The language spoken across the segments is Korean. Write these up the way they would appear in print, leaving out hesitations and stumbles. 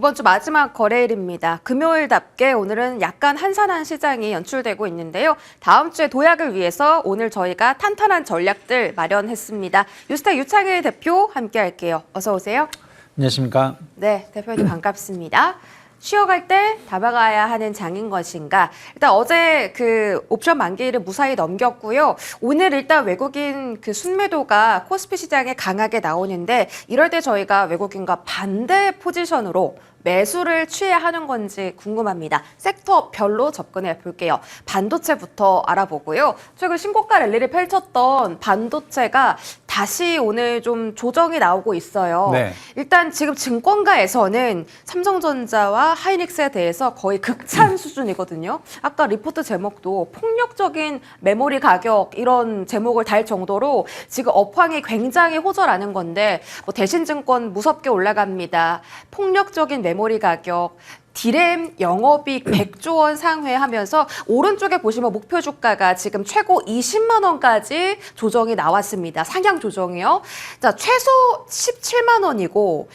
이번 주 마지막 거래일입니다. 금요일답게 오늘은 약간 한산한 시장이 연출되고 있는데요. 다음 주에 도약을 위해서 오늘 저희가 탄탄한 전략들 마련했습니다. 뉴스타 유창일 대표 함께 할게요. 어서 오세요. 안녕하십니까. 네, 대표님 반갑습니다. 쉬어갈 때 담아가야 하는 장인 것인가? 일단 어제 그 옵션 만기일을 무사히 넘겼고요. 오늘 일단 외국인 그 순매도가 코스피 시장에 강하게 나오는데 이럴 때 저희가 외국인과 반대 포지션으로 매수를 취해야 하는 건지 궁금합니다. 섹터별로 접근해 볼게요. 반도체부터 알아보고요. 최근 신고가 랠리를 펼쳤던 반도체가 다시 오늘 좀 조정이 나오고 있어요. 네. 일단 지금 증권가에서는 삼성전자와 하이닉스에 대해서 거의 극찬 수준이거든요. 아까 리포트 제목도 폭력적인 메모리 가격 이런 제목을 달 정도로 지금 업황이 굉장히 호전하는 건데 뭐 대신증권 무섭게 올라갑니다. 폭력적인 메모리 가격, 디램 영업이익 100조 원 상회하면서 오른쪽에 보시면 목표 주가가 지금 최고 20만 원까지 조정이 나왔습니다. 상향 조정이요. 자, 최소 17만 원이고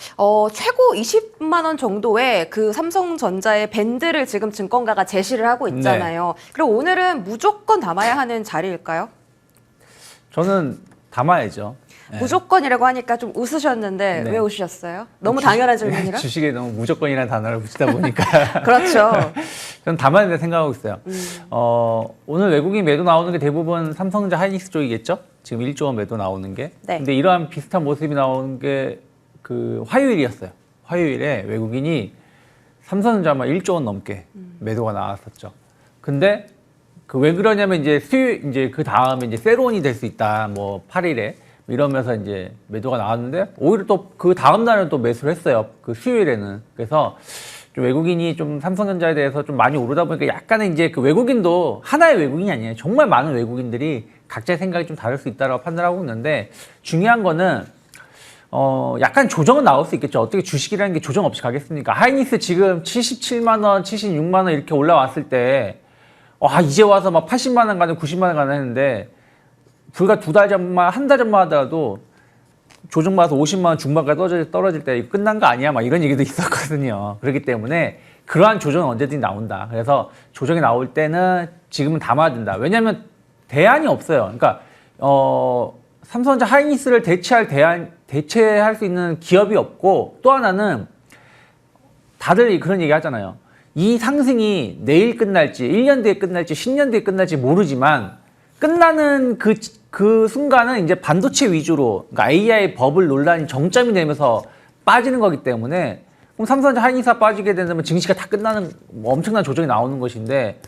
최고 20만 원 정도의 그 삼성전자의 밴드를 지금 증권가가 제시를 하고 있잖아요. 네. 그리고 오늘은 무조건 담아야 하는 자리일까요? 저는 담아야죠. 네. 무조건이라고 하니까 좀 웃으셨는데 네. 왜 웃으셨어요? 너무 당연한 질문이라? 주식에 너무 무조건이라는 단어를 붙이다 보니까. 그렇죠. 저는 담아야 된다 생각하고 있어요. 오늘 외국인 매도 나오는 게 대부분 삼성전자 하이닉스 쪽이겠죠? 지금 1조 원 매도 나오는 게. 네. 근데 이러한 비슷한 모습이 나오는 게 그 화요일이었어요. 화요일에 외국인이 삼성전자만 1조 원 넘게 매도가 나왔었죠. 근데 그 왜 그러냐면 이제 이제 그 다음에 이제 세론이 될 수 있다. 뭐 8일에. 이러면서 이제 매도가 나왔는데 오히려 또 그 다음 날은 또 매수를 했어요. 그 수요일에는. 그래서 좀 외국인이 좀 삼성전자에 대해서 좀 많이 오르다 보니까 약간은 이제 그 외국인도 하나의 외국인이 아니에요. 정말 많은 외국인들이 각자의 생각이 좀 다를 수 있다고 판단하고 있는데 중요한 거는 약간 조정은 나올 수 있겠죠. 어떻게 주식이라는 게 조정 없이 가겠습니까? 하이닉스 지금 77만 원, 76만 원 이렇게 올라왔을 때 이제 와서 막 80만 원 가는 90만 원 가는 했는데 불과 두 달 전만, 한 달 전만 하더라도 조정받아서 50만 원 중반까지 떨어질 때 끝난 거 아니야? 막 이런 얘기도 있었거든요. 그렇기 때문에 그러한 조정은 언제든지 나온다. 그래서 조정이 나올 때는 지금은 담아야 된다. 왜냐하면 대안이 없어요. 그러니까 삼성전자 하이닉스를 대체할 수 있는 기업이 없고 또 하나는 다들 그런 얘기 하잖아요. 이 상승이 내일 끝날지, 1년 뒤에 끝날지, 10년 뒤에 끝날지 모르지만 끝나는 그 순간은 이제 반도체 위주로, 그러니까 AI 버블 논란이 정점이 되면서 빠지는 거기 때문에 그럼 삼성전자 하이닉스가 빠지게 된다면 증시가 다 끝나는 엄청난 조정이 나오는 것인데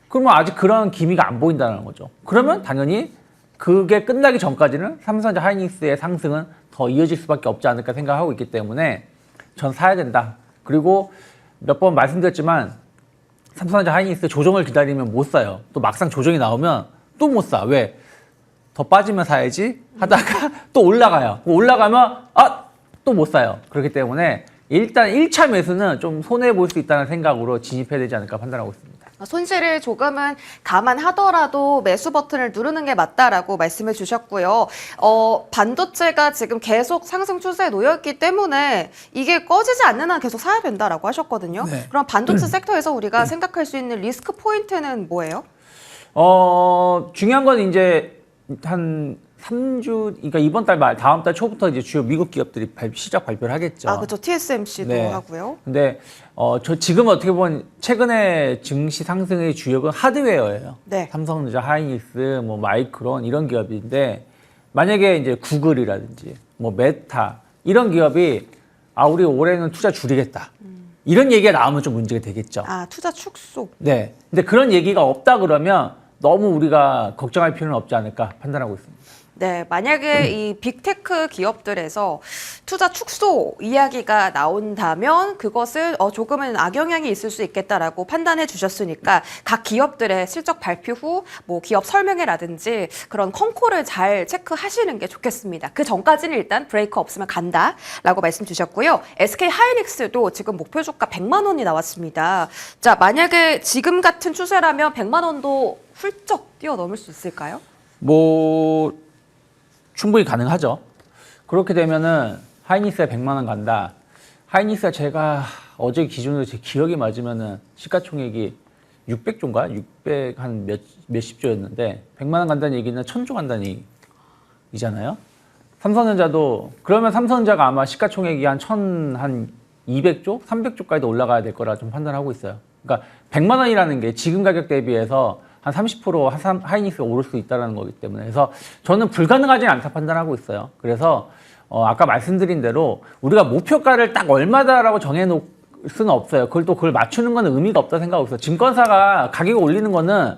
그러면 아직 그런 기미가 안 보인다는 거죠. 그러면 당연히 그게 끝나기 전까지는 삼성전자 하이닉스의 상승은 더 이어질 수밖에 없지 않을까 생각하고 있기 때문에 전 사야 된다. 그리고 몇 번 말씀드렸지만 삼성전자 하이닉스 조정을 기다리면 못 사요. 또 막상 조정이 나오면 또 못 사. 왜? 더 빠지면 사야지 하다가 또 올라가요. 올라가면 또 못 사요. 그렇기 때문에 일단 1차 매수는 좀 손해볼 수 있다는 생각으로 진입해야 되지 않을까 판단하고 있습니다. 손실을 조금은 감안하더라도 매수 버튼을 누르는 게 맞다라고 말씀을 주셨고요. 반도체가 지금 계속 상승 추세에 놓여있기 때문에 이게 꺼지지 않는 한 계속 사야 된다라고 하셨거든요. 네. 그럼 반도체 섹터에서 우리가 생각할 수 있는 리스크 포인트는 뭐예요? 중요한 건 이제 한 3주, 그러니까 이번 달 말, 다음 달 초부터 이제 주요 미국 기업들이 시작 발표를 하겠죠. 그렇죠. TSMC도 네. 하고요. 근데 저 지금 어떻게 보면 최근에 증시 상승의 주역은 하드웨어예요. 네. 삼성전자, 하이닉스, 뭐 마이크론 이런 기업인데 만약에 이제 구글이라든지 뭐 메타 이런 기업이 우리 올해는 투자 줄이겠다. 이런 얘기가 나오면 좀 문제가 되겠죠. 투자 축소. 네. 근데 그런 얘기가 없다 그러면 너무 우리가 걱정할 필요는 없지 않을까 판단하고 있습니다. 네, 만약에 이 빅테크 기업들에서 투자 축소 이야기가 나온다면 그것을 조금은 악영향이 있을 수 있겠다라고 판단해 주셨으니까 각 기업들의 실적 발표 후 뭐 기업 설명회라든지 그런 컨콜을 잘 체크하시는 게 좋겠습니다. 그 전까지는 일단 브레이크 없으면 간다라고 말씀 주셨고요. SK 하이닉스도 지금 목표 주가 100만 원이 나왔습니다. 자, 만약에 지금 같은 추세라면 100만 원도 훌쩍 뛰어넘을 수 있을까요? 충분히 가능하죠. 그렇게 되면은 하이닉스에 100만 원 간다. 하이닉스가 제가 어제 기준으로 제 기억이 맞으면은 시가총액이 600조인가? 600 한 몇십 조였는데 100만 원 간다는 얘기는 1000조 간다는 얘기잖아요. 삼성전자도 그러면 삼성전자가 아마 시가총액이 한 200조, 300조까지도 올라가야 될 거라 좀 판단하고 있어요. 그러니까 100만 원이라는 게 지금 가격 대비해서 한 30% 하이닉스가 오를 수 있다는 거기 때문에 그래서 저는 불가능하지는 않다 판단하고 있어요. 그래서 아까 말씀드린 대로 우리가 목표가를 딱 얼마다라고 정해놓을 수는 없어요. 그걸 맞추는 건 의미가 없다 생각하고 있어요. 증권사가 가격을 올리는 거는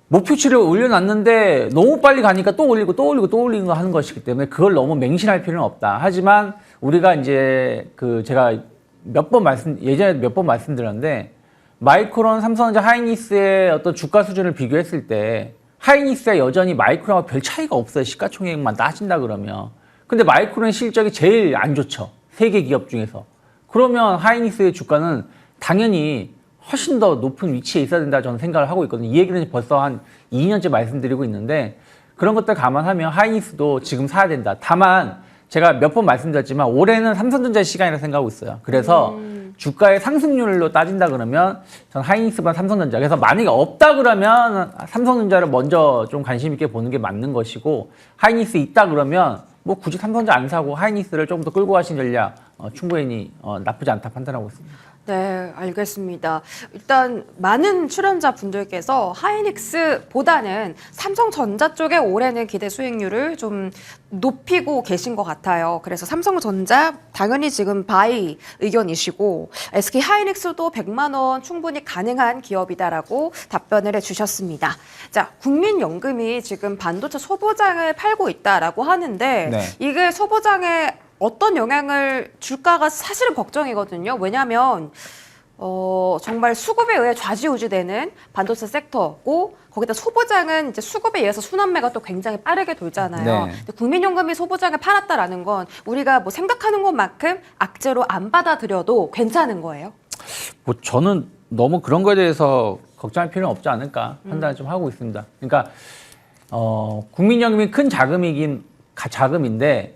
목표치를 올려놨는데 너무 빨리 가니까 또 올리고 또 올리고 또 올리는 거 하는 것이기 때문에 그걸 너무 맹신할 필요는 없다. 하지만 우리가 이제 제가 예전에 몇 번 말씀드렸는데 마이크론, 삼성전자, 하이닉스의 어떤 주가 수준을 비교했을 때 하이닉스가 여전히 마이크론하고 별 차이가 없어요. 시가총액만 따진다 그러면. 근데 마이크론의 실적이 제일 안 좋죠. 세계 기업 중에서. 그러면 하이닉스의 주가는 당연히 훨씬 더 높은 위치에 있어야 된다 저는 생각을 하고 있거든요. 이 얘기는 벌써 한 2년째 말씀드리고 있는데 그런 것들 감안하면 하이닉스도 지금 사야 된다. 다만 제가 몇 번 말씀드렸지만 올해는 삼성전자의 시간이라고 생각하고 있어요. 그래서 주가의 상승률로 따진다 그러면 전 하이닉스보다 삼성전자. 그래서 만약에 없다 그러면 삼성전자를 먼저 좀 관심 있게 보는 게 맞는 것이고 하이닉스 있다 그러면 뭐 굳이 삼성전자 안 사고 하이닉스를 조금 더 끌고 가신 전략 충분히 나쁘지 않다 판단하고 있습니다. 네, 알겠습니다. 일단 많은 출연자 분들께서 하이닉스보다는 삼성전자 쪽에 올해는 기대 수익률을 좀 높이고 계신 것 같아요. 그래서 삼성전자 당연히 지금 바이 의견이시고 SK 하이닉스도 100만 원 충분히 가능한 기업이다라고 답변을 해주셨습니다. 자, 국민연금이 지금 반도체 소보장을 팔고 있다라고 하는데 네. 이게 소보장에 어떤 영향을 줄까가 사실은 걱정이거든요. 왜냐하면 정말 수급에 의해 좌지우지되는 반도체 섹터고 거기다 소보장은 이제 수급에 의해서 순환매가 또 굉장히 빠르게 돌잖아요. 네. 근데 국민연금이 소보장을 팔았다라는 건 우리가 뭐 생각하는 것만큼 악재로 안 받아들여도 괜찮은 거예요? 뭐 저는 너무 그런 거에 대해서 걱정할 필요는 없지 않을까 판단을 좀 하고 있습니다. 그러니까 국민연금이 큰 자금인데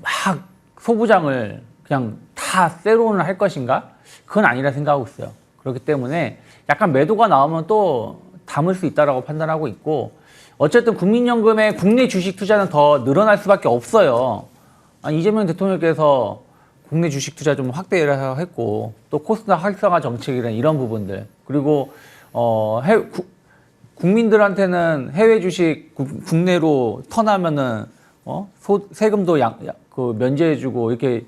막 소부장을 그냥 다 세론을 할 것인가? 그건 아니라 생각하고 있어요. 그렇기 때문에 약간 매도가 나오면 또 담을 수 있다라고 판단하고 있고 어쨌든 국민연금의 국내 주식 투자는 더 늘어날 수밖에 없어요. 이재명 대통령께서 국내 주식 투자 좀 확대를 했고 또 코스닥 활성화 정책이라는 이런 부분들 그리고 국민들한테는 해외 주식 국내로 턴하면은 세금도 면제해주고 이렇게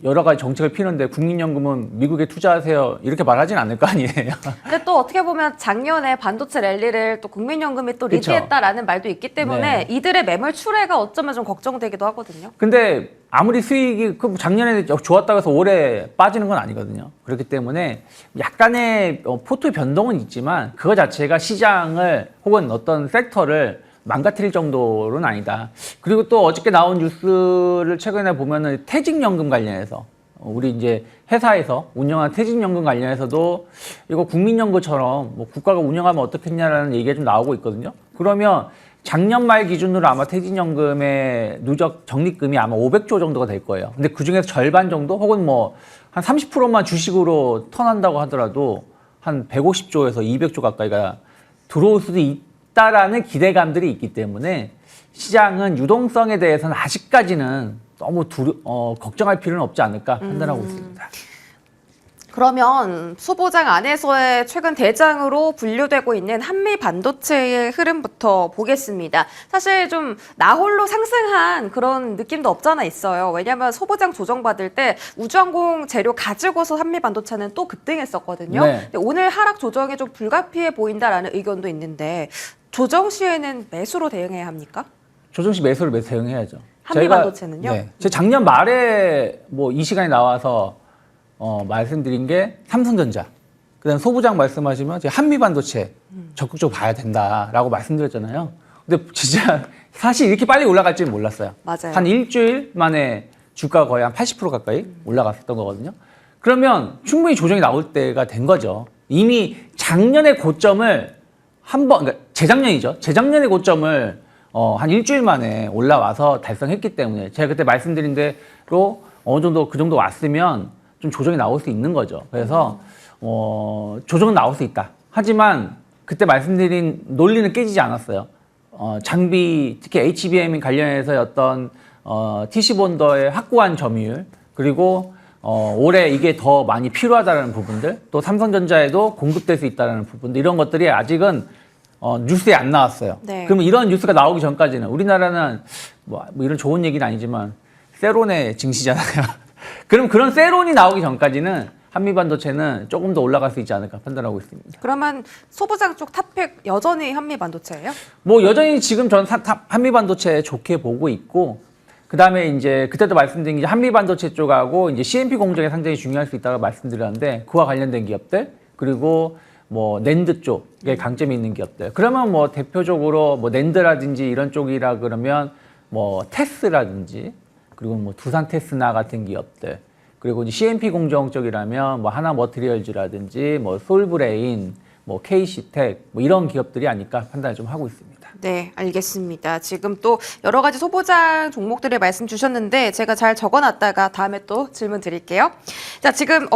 여러 가지 정책을 피는데 국민연금은 미국에 투자하세요 이렇게 말하진 않을 거 아니에요. 근데 또 어떻게 보면 작년에 반도체 랠리를 또 국민연금이 또 리드했다라는 말도 있기 때문에 네. 이들의 매물 출회가 어쩌면 좀 걱정되기도 하거든요. 근데 아무리 수익이 작년에 좋았다고 해서 올해 빠지는 건 아니거든요. 그렇기 때문에 약간의 포트 변동은 있지만 그거 자체가 시장을 혹은 어떤 섹터를 망가뜨릴 정도는 아니다. 그리고 또 어저께 나온 뉴스를 최근에 보면은 퇴직연금 관련해서 우리 이제 회사에서 운영한 퇴직연금 관련해서도 이거 국민연금처럼 뭐 국가가 운영하면 어떻겠냐라는 얘기가 좀 나오고 있거든요. 그러면 작년 말 기준으로 아마 퇴직연금의 누적 적립금이 아마 500조 정도가 될 거예요. 근데 그 중에서 절반 정도 혹은 뭐 한 30%만 주식으로 턴한다고 하더라도 한 150조에서 200조 가까이가 들어올 수도 있다라는 기대감들이 있기 때문에 시장은 유동성에 대해서는 아직까지는 너무 걱정할 필요는 없지 않을까 판단하고 있습니다. 그러면 소보장 안에서의 최근 대장으로 분류되고 있는 한미 반도체의 흐름부터 보겠습니다. 사실 좀 나홀로 상승한 그런 느낌도 없잖아 있어요. 왜냐하면 소보장 조정받을 때 우주항공 재료 가지고서 한미 반도체는 또 급등했었거든요. 네. 근데 오늘 하락 조정이 좀 불가피해 보인다라는 의견도 있는데 조정 시에는 매수로 대응해야 합니까? 조정 시 매수를 대응해야죠. 한미 반도체는요? 네, 제가 작년 말에 뭐 이 시간에 나와서 말씀드린 게 삼성전자, 그다음 소부장 말씀하시면 제가 한미 반도체 적극적으로 봐야 된다라고 말씀드렸잖아요. 근데 진짜 사실 이렇게 빨리 올라갈 줄 몰랐어요. 맞아요. 한 일주일 만에 주가가 거의 한 80% 가까이 올라갔었던 거거든요. 그러면 충분히 조정이 나올 때가 된 거죠. 이미 작년의 고점을 그러니까 재작년이죠. 재작년의 고점을 한 일주일 만에 올라와서 달성했기 때문에 제가 그때 말씀드린 대로 어느 정도 그 정도 왔으면 좀 조정이 나올 수 있는 거죠. 그래서 조정은 나올 수 있다. 하지만 그때 말씀드린 논리는 깨지지 않았어요. 장비, 특히 HBM 관련해서 어떤 TC 본더의 확고한 점유율, 그리고 올해 이게 더 많이 필요하다는 부분들, 또 삼성전자에도 공급될 수 있다는 부분들, 이런 것들이 아직은 뉴스에 안 나왔어요. 네. 그러면 이런 뉴스가 나오기 전까지는 우리나라는 뭐 이런 좋은 얘기는 아니지만 세론의 증시잖아요. 그럼 그런 세론이 나오기 전까지는 한미반도체는 조금 더 올라갈 수 있지 않을까 판단하고 있습니다. 그러면 소부장 쪽 탑픽 여전히 한미반도체예요? 뭐 여전히 지금 전 한미반도체 좋게 보고 있고, 그 다음에 이제 그때도 말씀드린 게 한미반도체 쪽하고 이제 CMP 공정이 상당히 중요할 수 있다고 말씀드렸는데, 그와 관련된 기업들, 그리고 뭐 낸드 쪽에 강점이 있는 기업들. 그러면 뭐 대표적으로 뭐 낸드라든지 이런 쪽이라 그러면 뭐 테스라든지, 그리고 뭐 두산 테스나 같은 기업들, 그리고 이제 CMP 공정 쪽이라면 뭐 하나 머티리얼즈라든지 뭐 솔브레인, 뭐 KC텍 뭐 이런 기업들이 아닐까 판단을 좀 하고 있습니다. 네, 알겠습니다. 지금 또 여러 가지 소보장 종목들의 말씀 주셨는데 제가 잘 적어놨다가 다음에 또 질문 드릴게요. 자, 지금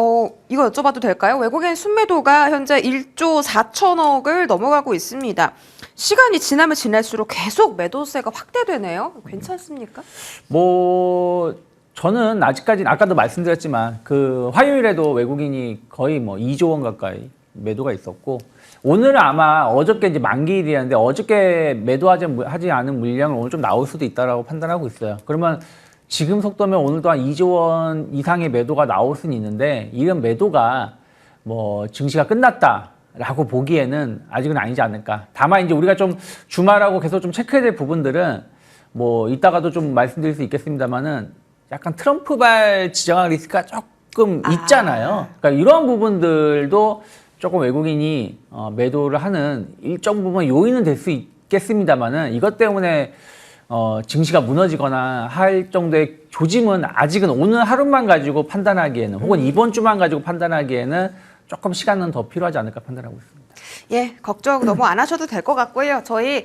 이거 여쭤봐도 될까요? 외국인 순매도가 현재 1조 4천억을 넘어가고 있습니다. 시간이 지나면 지날수록 계속 매도세가 확대되네요. 괜찮습니까? 뭐 저는 아직까지는 아까도 말씀드렸지만 그 화요일에도 외국인이 거의 뭐 2조 원 가까이 매도가 있었고, 오늘은 아마 어저께 이제 만기일이었는데 어저께 매도하지 않은 물량을 오늘 좀 나올 수도 있다라고 판단하고 있어요. 그러면 지금 속도면 오늘도 한 2조 원 이상의 매도가 나올 수는 있는데, 이런 매도가 뭐 증시가 끝났다라고 보기에는 아직은 아니지 않을까. 다만 이제 우리가 좀 주말하고 계속 좀 체크해야 될 부분들은 뭐 이따가도 좀 말씀드릴 수 있겠습니다만은 약간 트럼프발 지정학 리스크가 조금 있잖아요. 그러니까 이런 부분들도 조금 외국인이 매도를 하는 일정 부분 요인은 될 수 있겠습니다만은, 이것 때문에 증시가 무너지거나 할 정도의 조짐은 아직은 오늘 하루만 가지고 판단하기에는, 혹은 이번 주만 가지고 판단하기에는 조금 시간은 더 필요하지 않을까 판단하고 있습니다. 예, 걱정 너무 안 하셔도 될 것 같고요. 저희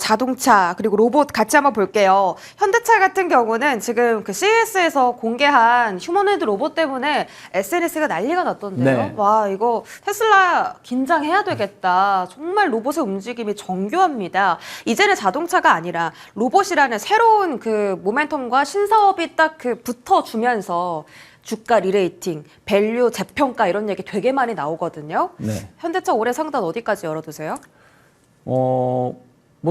자동차 그리고 로봇 같이 한번 볼게요. 현대차 같은 경우는 지금 그 CES에서 공개한 휴머노이드 로봇 때문에 SNS가 난리가 났던데요. 네. 와, 이거 테슬라 긴장해야 되겠다. 정말 로봇의 움직임이 정교합니다. 이제는 자동차가 아니라 로봇이라는 새로운 그 모멘텀과 신사업이 딱 그 붙어주면서 주가 리레이팅, 밸류 재평가 이런 얘기 되게 많이 나오거든요. 네. 현대차 올해 상단 어디까지 열어두세요? 뭐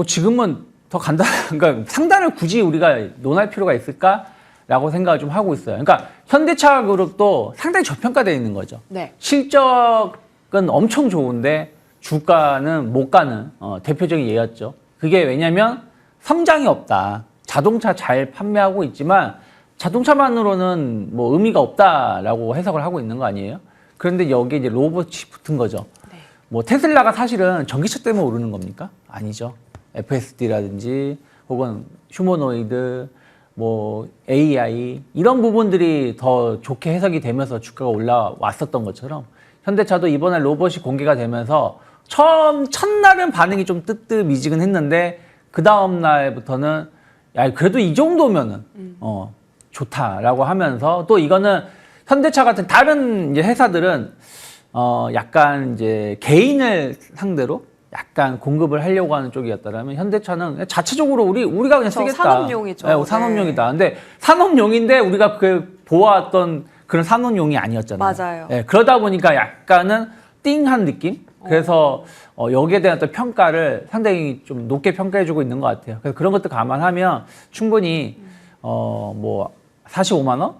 지금은 더 그러니까 상단을 굳이 우리가 논할 필요가 있을까라고 생각을 좀 하고 있어요. 그러니까 현대차 그룹도 상당히 저평가되어 있는 거죠. 네. 실적은 엄청 좋은데 주가는 못 가는 대표적인 예였죠. 그게 왜냐면 성장이 없다. 자동차 잘 판매하고 있지만 자동차만으로는 뭐 의미가 없다라고 해석을 하고 있는 거 아니에요? 그런데 여기에 이제 로봇이 붙은 거죠. 네. 뭐 테슬라가 사실은 전기차 때문에 오르는 겁니까? 아니죠. FSD라든지 혹은 휴머노이드, 뭐 AI 이런 부분들이 더 좋게 해석이 되면서 주가가 올라왔었던 것처럼, 현대차도 이번에 로봇이 공개가 되면서 첫날은 반응이 좀 뜨뜻미지근했는데 그 다음 날부터는 야 그래도 이 정도면은 좋다라고 하면서, 또 이거는 현대차 같은 다른 이제 회사들은 약간 이제 개인을 상대로 약간 공급을 하려고 하는 쪽이었다라면, 현대차는 자체적으로 우리가 그냥 쓰겠다. 산업용이죠. 네, 산업용이다. 근데 산업용인데 우리가 그 보아왔던 그런 산업용이 아니었잖아요. 맞아요. 네, 그러다 보니까 약간은 띵한 느낌? 그래서 여기에 대한 또 평가를 상당히 좀 높게 평가해주고 있는 것 같아요. 그래서 그런 것도 감안하면 충분히 뭐 45만 원?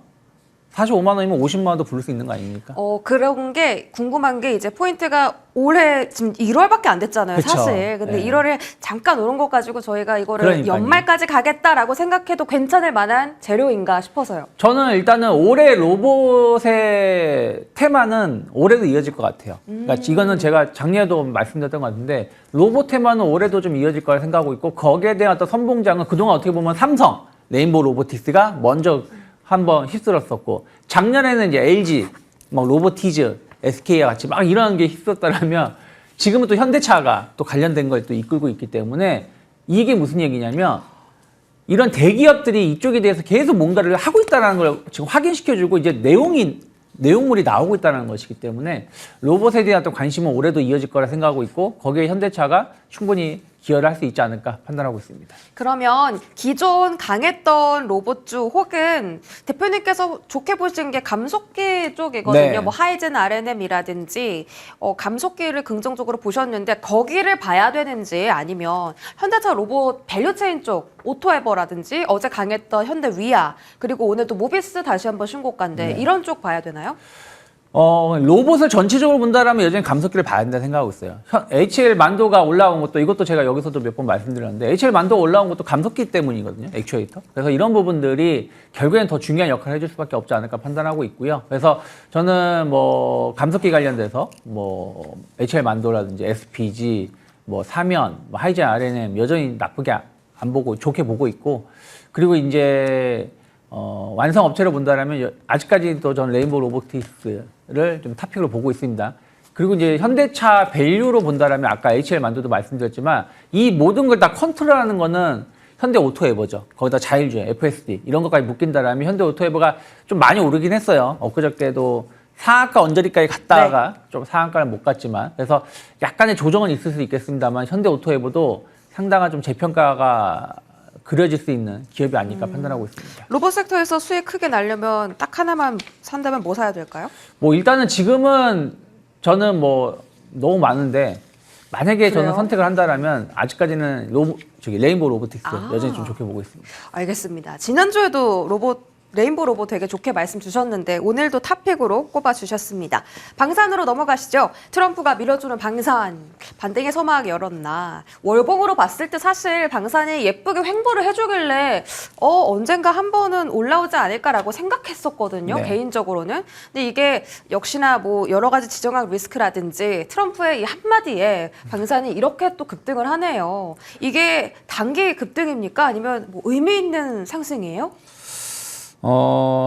45만 원이면 50만 원도 부를 수 있는 거 아닙니까? 그런 게 궁금한 게 이제 포인트가 올해 지금 1월밖에 안 됐잖아요, 그쵸. 사실. 근데 네. 1월에 잠깐 오른 것 가지고 저희가 이거를 그러니까요. 연말까지 가겠다라고 생각해도 괜찮을 만한 재료인가 싶어서요. 저는 일단은 올해 로봇의 테마는 올해도 이어질 것 같아요. 그러니까 이거는 제가 작년에도 말씀드렸던 것 같은데, 로봇 테마는 올해도 좀 이어질 거라 생각하고 있고, 거기에 대한 어떤 선봉장은 그동안 어떻게 보면 삼성, 레인보우 로보틱스가 먼저 한번 휩쓸었었고, 작년에는 이제 LG, 막 로보티즈, SK와 같이 막 이런 게 휩쓸었다면, 지금은 또 현대차가 또 관련된 걸 또 이끌고 있기 때문에, 이게 무슨 얘기냐면 이런 대기업들이 이쪽에 대해서 계속 뭔가를 하고 있다는 걸 지금 확인시켜주고, 이제 내용이 내용물이 나오고 있다는 것이기 때문에 로봇에 대한 또 관심은 올해도 이어질 거라 생각하고 있고 거기에 현대차가 충분히 기여를 할 수 있지 않을까 판단하고 있습니다. 그러면 기존 강했던 로봇주 혹은 대표님께서 좋게 보신 게 감속기 쪽이거든요. 네. 뭐 하이젠 RNM이라든지 감속기를 긍정적으로 보셨는데 거기를 봐야 되는지 아니면 현대차 로봇 밸류체인 쪽 오토에버라든지 어제 강했던 현대 위아 그리고 오늘 또 모비스 다시 한번 신고가인데 네. 이런 쪽 봐야 되나요? 로봇을 전체적으로 본다라면 여전히 감속기를 봐야 된다 생각하고 있어요. HL 만도가 올라온 것도 이것도 제가 여기서도 몇 번 말씀드렸는데 HL 만도가 올라온 것도 감속기 때문이거든요. 액추에이터. 그래서 이런 부분들이 결국엔 더 중요한 역할을 해줄 수밖에 없지 않을까 판단하고 있고요. 그래서 저는 뭐 감속기 관련돼서 뭐 HL 만도라든지 SPG, 뭐 사면, 뭐 하이젠 RNM 여전히 나쁘게 안 보고 좋게 보고 있고 그리고 이제 완성 업체로 본다라면 아직까지도 저는 레인보우 로보틱스를 좀 탑픽으로 보고 있습니다. 그리고 이제 현대차 밸류로 본다라면 아까 HL 만두도 말씀드렸지만 이 모든 걸 다 컨트롤하는 거는 현대 오토에버죠. 거기다 자율주행, FSD 이런 것까지 묶인다라면 현대 오토에버가 좀 많이 오르긴 했어요. 엊그저께도 상한가 언저리까지 갔다가 좀 상한가를 못 갔지만 그래서 약간의 조정은 있을 수 있겠습니다만 현대 오토에버도 상당한 좀 재평가가 그려질 수 있는 기업이 아닐까 판단하고 있습니다. 로봇 섹터에서 수익 크게 날려면 딱 하나만 산다면 뭐 사야 될까요? 뭐 일단은 지금은 저는 뭐 너무 많은데 만약에 그래요? 저는 선택을 한다라면 아직까지는 레인보우 로보틱스 여전히 좀 좋게 보고 있습니다. 알겠습니다. 지난주에도 레인보우 로봇 되게 좋게 말씀 주셨는데 오늘도 탑픽으로 꼽아주셨습니다. 방산으로 넘어가시죠. 트럼프가 밀어주는 방산, 반등의 서막 열었나. 월봉으로 봤을 때 사실 방산이 예쁘게 횡보를 해주길래 언젠가 한 번은 올라오지 않을까라고 생각했었거든요. 네. 개인적으로는. 근데 이게 역시나 뭐 여러 가지 지정학 리스크라든지 트럼프의 이 한마디에 방산이 이렇게 또 급등을 하네요. 이게 단기 급등입니까? 아니면 뭐 의미 있는 상승이에요?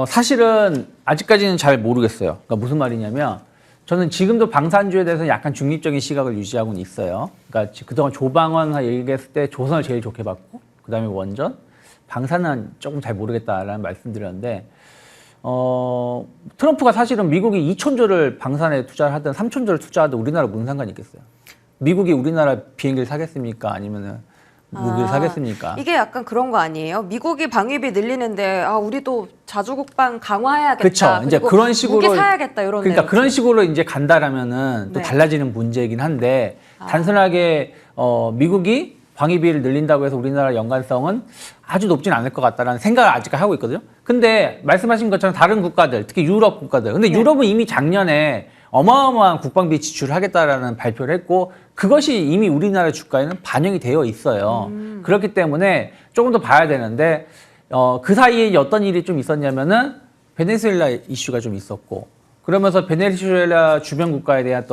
사실은 아직까지는 잘 모르겠어요. 그러니까 무슨 말이냐면 저는 지금도 방산주에 대해서 약간 중립적인 시각을 유지하고는 있어요. 그러니까 그동안 조방원 얘기했을 때 조선을 제일 좋게 봤고 그다음에 원전, 방산은 조금 잘 모르겠다라는 말씀드렸는데 트럼프가 사실은 미국이 2천조를 방산에 투자를 하든 3천조를 투자하든 우리나라 무슨 상관이 있겠어요. 미국이 우리나라 비행기를 사겠습니까? 아니면은 무기를 사겠습니까? 이게 약간 그런 거 아니에요? 미국이 방위비 늘리는데 우리도 자주국방 강화해야겠다. 그렇죠. 이제 그런 식으로 무기 사야겠다 이런. 그러니까 그런 식으로 이제 간다라면은 또 네. 달라지는 문제이긴 한데 단순하게 미국이 방위비를 늘린다고 해서 우리나라 연관성은 아주 높진 않을 것 같다라는 생각을 아직 하고 있거든요. 근데 말씀하신 것처럼 다른 국가들, 특히 유럽 국가들. 근데 네. 유럽은 이미 작년에 어마어마한 국방비 지출을 하겠다라는 발표를 했고 그것이 이미 우리나라 주가에는 반영이 되어 있어요. 그렇기 때문에 조금 더 봐야 되는데 그 사이에 어떤 일이 좀 있었냐면은 베네수엘라 이슈가 좀 있었고 그러면서 베네수엘라 주변 국가에 대한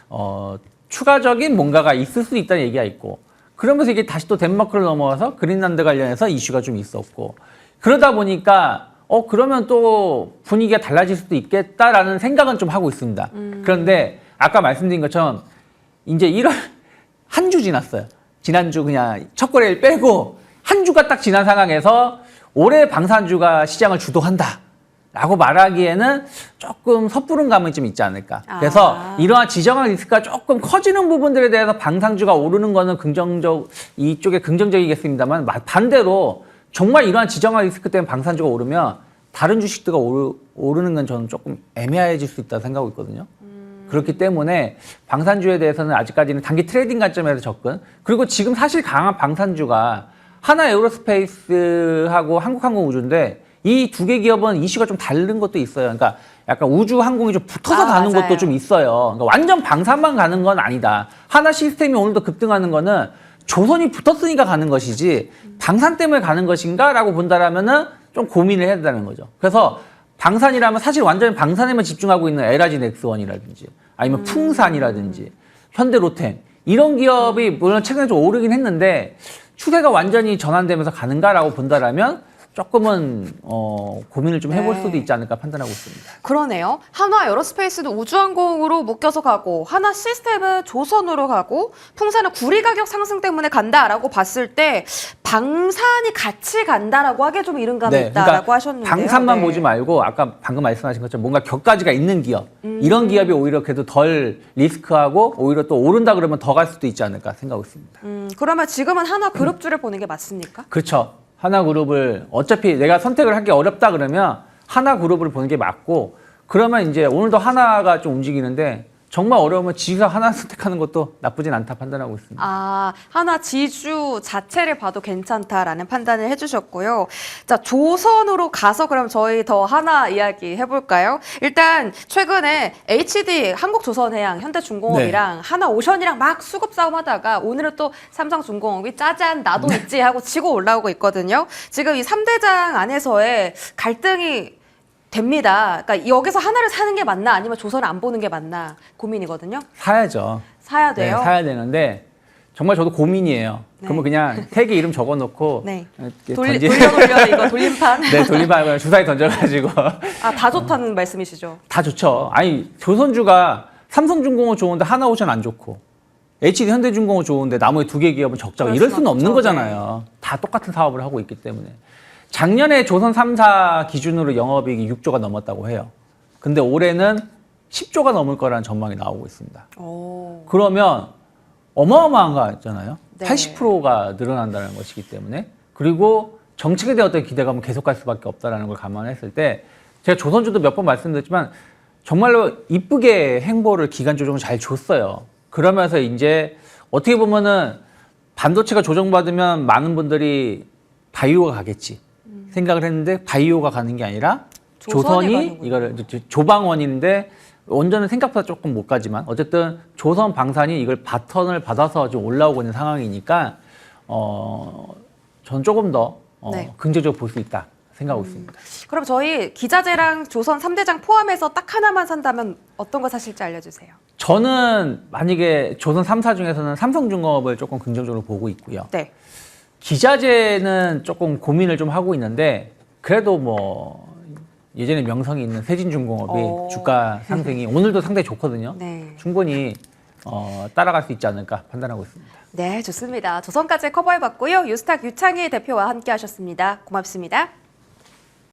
어떤 추가적인 뭔가가 있을 수 있다는 얘기가 있고 그러면서 이게 다시 또 덴마크를 넘어와서 그린란드 관련해서 이슈가 좀 있었고 그러다 보니까 그러면 또 분위기가 달라질 수도 있겠다라는 생각은 좀 하고 있습니다. 그런데 아까 말씀드린 것처럼 이제 1월 한 주 지났어요. 지난주 그냥 첫 거래일 빼고 한 주가 딱 지난 상황에서 올해 방산주가 시장을 주도한다라고 말하기에는 조금 섣부른 감이 좀 있지 않을까. 그래서 이러한 지정학 리스크가 조금 커지는 부분들에 대해서 방산주가 오르는 거는 이쪽에 긍정적이겠습니다만 반대로 정말 이러한 지정학 리스크 때문에 방산주가 오르면 다른 주식들가 오르는 건 저는 조금 애매해질 수 있다고 생각하고 있거든요. 그렇기 때문에 방산주에 대해서는 아직까지는 단기 트레이딩 관점에서 접근. 그리고 지금 사실 강한 방산주가 하나 에어로스페이스하고 한국항공우주인데 이 두 개 기업은 이슈가 좀 다른 것도 있어요. 그러니까 약간 우주항공이 좀 붙어서 가는 맞아요. 것도 좀 있어요. 그러니까 완전 방산만 가는 건 아니다. 하나 시스템이 오늘도 급등하는 거는 조선이 붙었으니까 가는 것이지 방산 때문에 가는 것인가라고 본다라면은 좀 고민을 해야 된다는 거죠. 그래서 방산이라면 사실 완전히 방산에만 집중하고 있는 LRG 넥스원이라든지 아니면 풍산이라든지 현대로템 이런 기업이 물론 최근에 좀 오르긴 했는데 추세가 완전히 전환되면서 가는가라고 본다라면 조금은 고민을 좀 해볼 네. 수도 있지 않을까 판단하고 있습니다. 그러네요. 한화 에어로스페이스도 우주항공으로 묶여서 가고 하나 시스템은 조선으로 가고 풍산은 구리 가격 상승 때문에 간다라고 봤을 때 방산이 같이 간다라고 하기에 좀 이른감이 있다라고 하셨는데요. 방산만 네. 보지 말고 아까 방금 말씀하신 것처럼 뭔가 격가지가 있는 기업 이런 기업이 오히려 그래도 덜 리스크하고 오히려 또 오른다 그러면 더 갈 수도 있지 않을까 생각하고 있습니다. 그러면 지금은 한화 그룹주를 보는 게 맞습니까? 그렇죠. 하나그룹을 어차피 내가 선택을 하기 어렵다 그러면 하나그룹을 보는 게 맞고 그러면 이제 오늘도 하나가 좀 움직이는데 정말 어려우면 지가 하나 선택하는 것도 나쁘진 않다 판단하고 있습니다. 아, 하나 지주 자체를 봐도 괜찮다라는 판단을 해주셨고요. 자, 조선으로 가서 그럼 저희 더 하나 이야기 해볼까요? 일단 최근에 HD 한국조선해양, 현대중공업이랑 하나오션이랑 막 수급 싸움하다가 오늘은 또 삼성중공업이 짜잔 나도 있지 하고 치고 올라오고 있거든요. 지금 이 3대장 안에서의 갈등이 됩니다. 그러니까 여기서 하나를 사는 게 맞나 아니면 조선을 안 보는 게 맞나 고민이거든요. 사야죠. 사야 돼요. 네, 사야 되는데 정말 저도 고민이에요. 네. 그러면 그냥 세 개 이름 적어놓고 네. 이렇게 돌려 이거 돌림판. 네, 돌림판 주사위 던져가지고 아, 다 좋다는 말씀이시죠? 다 좋죠. 아니 조선주가 삼성중공업 좋은데 하나오션 안 좋고 HD 현대중공업 좋은데 나머지 두 개 기업은 적자고 그럴 이럴 순 수는 없는 없죠. 거잖아요. 다 똑같은 사업을 하고 있기 때문에. 작년에 조선 3사 기준으로 영업이익이 6조가 넘었다고 해요. 근데 올해는 10조가 넘을 거라는 전망이 나오고 있습니다. 오. 그러면 어마어마한 거잖아요. 네. 80%가 늘어난다는 것이기 때문에. 그리고 정책에 대한 어떤 기대감은 계속 갈 수밖에 없다는 걸 감안했을 때 제가 조선주도 몇 번 말씀드렸지만 정말로 이쁘게 행보를 기간 조정을 잘 줬어요. 그러면서 이제 어떻게 보면은 반도체가 조정받으면 많은 분들이 바이오가 가겠지 생각을 했는데 바이오가 가는 게 아니라 조선이 조선이 가는군요. 이거를 조방원인데 원전은 생각보다 조금 못 가지만 어쨌든 조선 방산이 이걸 바턴을 받아서 좀 올라오고 있는 상황이니까 전 조금 더 네. 긍정적으로 볼 수 있다 생각하고 있습니다. 그럼 저희 기자재랑 조선 3대장 포함해서 딱 하나만 산다면 어떤 거 사실지 알려주세요. 저는 만약에 조선 3사 중에서는 삼성중공업을 조금 긍정적으로 보고 있고요. 네. 기자재는 조금 고민을 좀 하고 있는데 그래도 뭐 예전에 명성이 있는 세진중공업이 주가 상승이 오늘도 상당히 좋거든요. 네. 충분히 따라갈 수 있지 않을까 판단하고 있습니다. 네, 좋습니다. 조선까지 커버해봤고요. 유스탁 유창희 대표와 함께 하셨습니다. 고맙습니다.